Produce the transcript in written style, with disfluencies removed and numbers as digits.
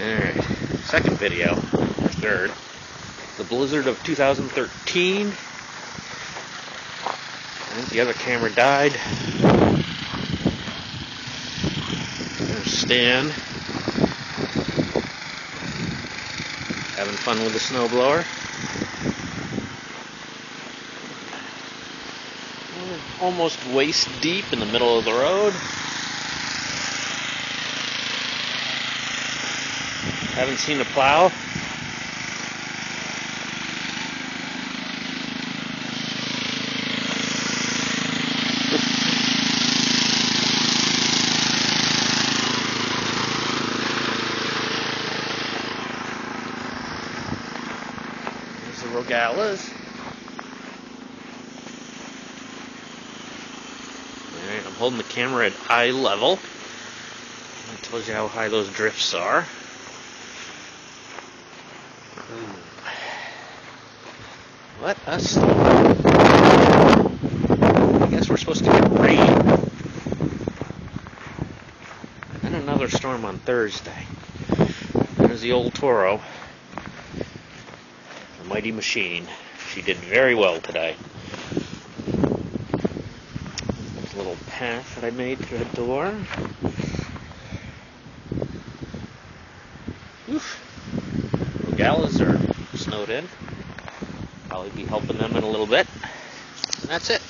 Alright, second video, or third. The blizzard of 2013. I think the other camera died. There's Stan. Having fun with the snowblower. We're almost waist deep in the middle of the road. Haven't seen a plow. There's the Rogallas. Alright, I'm holding the camera at eye level. I told you how high those drifts are. What a storm. I guess we're supposed to get rain. And another storm on Thursday. There's the old Toro. The mighty machine. She did very well today. There's a little path that I made through the door. Oof. Rogallas are snowed in. Probably be helping them in a little bit. And that's it.